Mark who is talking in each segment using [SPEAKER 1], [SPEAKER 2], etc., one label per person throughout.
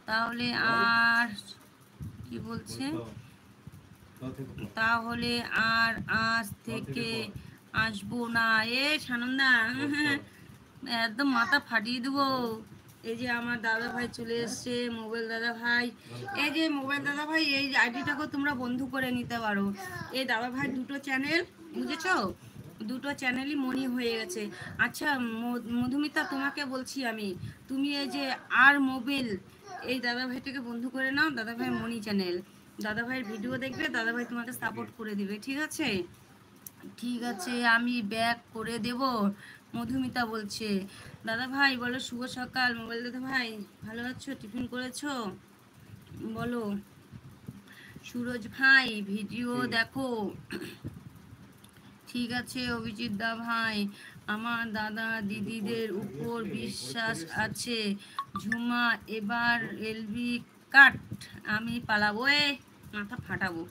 [SPEAKER 1] তাহলে আর কি বলছে, তাহলে আর আজ থেকে আসবো না। এ সানন্দা একদম মাথা ফাটিয়ে দেবো। এই যে আমার দাদা ভাই চলে এসছে, মোবাইল দাদা ভাই। এই যে মোবাইল দাদা ভাই, এই আইডিটাকে তোমরা বন্ধু করে নিতে পারো। এই দাদা ভাই দুটো চ্যানেল, বুঝেছো, দুটো চ্যানেলই মনি হয়ে গেছে। আচ্ছা মধুমিতা, তোমাকে বলছি আমি, তুমি এই যে আর মোবাইল, এই দাদা ভাইটাকে বন্ধু করে নাও, দাদা ভাই মনি চ্যানেল। দাদা ভাইয়ের ভিডিও দেখবে, দাদা ভাই তোমাকে সাপোর্ট করে দিবে, ঠিক আছে? ঠিক আছে, আমি ব্যাক করে দেব। মধুমিতা বলছে। দাদা ভাই বলো শুভ সকাল। মোবাইল দাদা ভাই ভালো আছো? টিফিন করেছো? বলো। সুরজ ভাই ভিডিও দেখো। ঠিক আছে অভিজিৎ দা ভাই, আমার দাদা দিদিদের উপর বিশ্বাস আছে। ঝুমা এবার এলবি কাট, আমি পালাবো। মাথা ফাটাবো,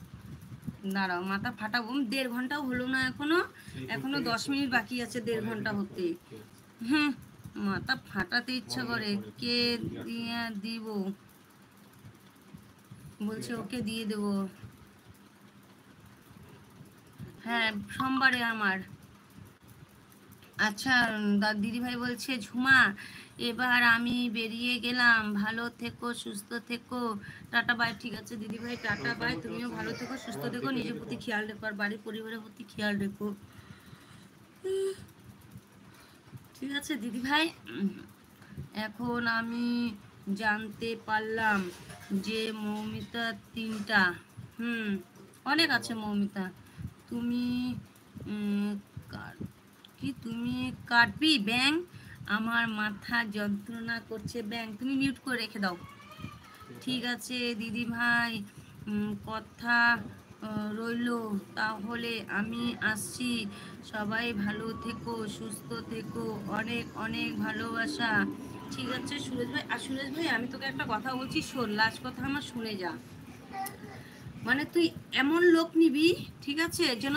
[SPEAKER 1] দাঁড়াও মাথা ফাটাবো। 1.5 ঘন্টাও হলো না এখনো, এখনো 10 মিনিট বাকি আছে 1.5 ঘন্টা হতে। হুম, মাথা ফাটাতে ইচ্ছা করে। কে দিয়ে দিব বলছে, ওকে দিয়ে দেবো। হ্যাঁ সোমবারে আমার। আচ্ছা দিদিভাই বলছে, ঝুমা এবার আমি বেরিয়ে গেলাম, ভালো থেকো সুস্থ থেকো, টাটা বাই। ঠিক আছে দিদিভাই, টাটা বাই। তুমিও ভালো থেকো সুস্থ থেকো, নিজের প্রতি খেয়াল রেখো আর বাড়ির পরিবারের প্রতি খেয়াল রেখো। ঠিক আছে দিদিভাই। এখন আমি জানতে পারলাম যে মৌমিতা 3টা। অনেক আছে মৌমিতা। তুমি কি তুমি কাটবি ব্যাং? আমার মাথা যন্ত্রণা করছে ব্যাং। তুমি মিউট করে রেখে দাও। ঠিক আছে দিদি ভাই, কথা রইল। তাহলে আমি আসছি। সবাই ভালো থেকো সুস্থ থেকো, অনেক অনেক ভালোবাসা। ঠিক আছে সুরেশ ভাই। আর সুরেশ ভাই আমি তোকে একটা কথা বলছি, শোন, লাস্ট কথা আমার শুনে যা। মানে তুই এমন লোক নিবি, ঠিক আছে, যেন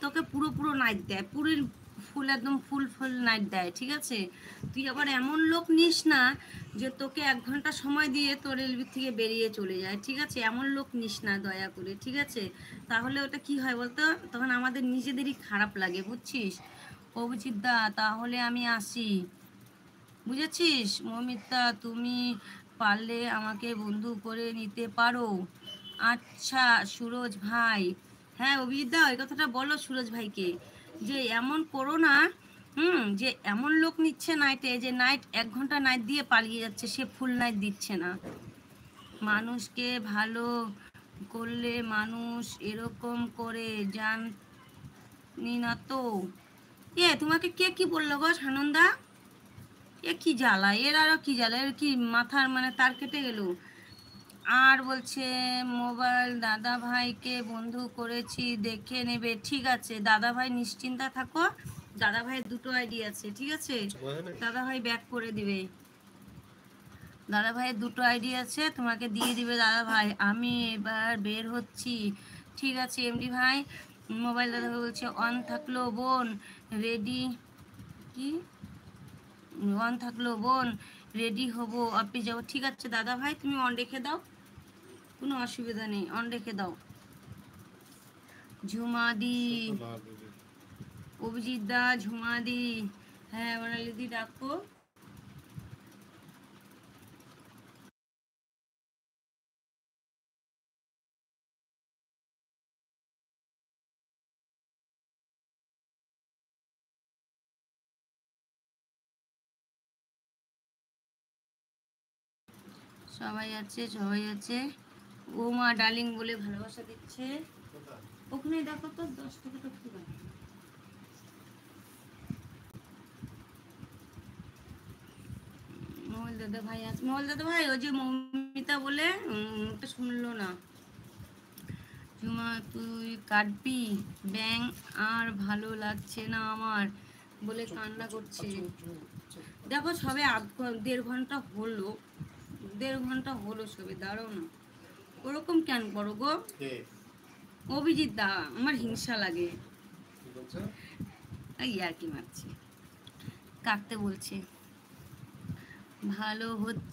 [SPEAKER 1] তোকে পুরো পুরো নাইট দেয়, পুরো ফুল একদম ফুল ফুল নাইট দেয়, ঠিক আছে? তুই আবার এমন লোক নিস না যে তোকে 1 ঘন্টা সময় দিয়ে তোর এলবি থেকে বেরিয়ে চলে যায়, ঠিক আছে? এমন লোক নিস না দয়া করে, ঠিক আছে? তাহলে ওটা কি হয় বলতো, তখন আমাদের নিজেদেরই খারাপ লাগে, বুঝছিস? অভিজিৎ দা তাহলে আমি আসি, বুঝেছিস? মমিতা তুমি পারলে আমাকে বন্ধু করে নিতে পারো। আচ্ছা সুরজ ভাই। হ্যাঁ অভিজিৎ দা, ওই কথাটা বলো সুরজ ভাইকে, যে এমন করো না। যে এমন লোক নিচ্ছে নাইটে, যে নাইট 1 ঘন্টা নাইট দিয়ে পালিয়ে যাচ্ছে, সে ফুল নাইট দিচ্ছে না। মানুষকে ভালো করলে মানুষ এরকম করে, জানি না তো। তোমাকে কে কি বললো গো সানন্দা? এ কি জ্বালা, এর আরো কি জ্বালা, এর কি মাথার মানে তার কেটে গেল। আর বলছে মোবাইল দাদা ভাইকে বন্ধু করেছি, দেখে নেবে। ঠিক আছে দাদা ভাই নিশ্চিন্তা থাকো, দাদা ভাইয়ের 2টো আইডি আছে, ঠিক আছে? দাদা ভাই ব্যাক করে দিবে। দাদা ভাইয়ের 2টো আইডি আছে, তোমাকে দিয়ে দিবে দাদা ভাই। আমি এবার বের হচ্ছি। ঠিক আছে এমডি ভাই। মোবাইল দাদা ভাই বলছে অন থাকলো বোন, রেডি কি অন থাকলো বোন, রেডি হব অফিস যাবো। ঠিক আছে দাদা ভাই, তুমি অন রেখে দাও, কোনো অসুবিধা নেই, অন রেখে দাও। ঝুমাদি, অভিজিৎ দা, ঝুমাদি, হ্যাঁ বনালিদি ডাকো। সবাই আছে সবাই আছে। ও মা ডার্লিং বলে ভালোবাসা দিচ্ছে। ওখানে দেখো তো 10 টাকাটা কি হয়। মহল দাদা ভাই আছে, মহল দাদা ভাই ওই যে মৌমিতা বলে ওটা শুনলো না। ঝুমা তুই কাটবি ব্যাং? আর ভালো লাগছে না আমার বলে কান্না করছে। দেখো সবে 1.5 ঘন্টা হলো, 1.5 ঘন্টা হলো সবে, দাঁড়াও না, ওরকম কেন করো গো? অভিজিৎ দা আমার হিংসা লাগে। এই আর কি মারছি, কাটতে বলছে। ভালো হচ্ছে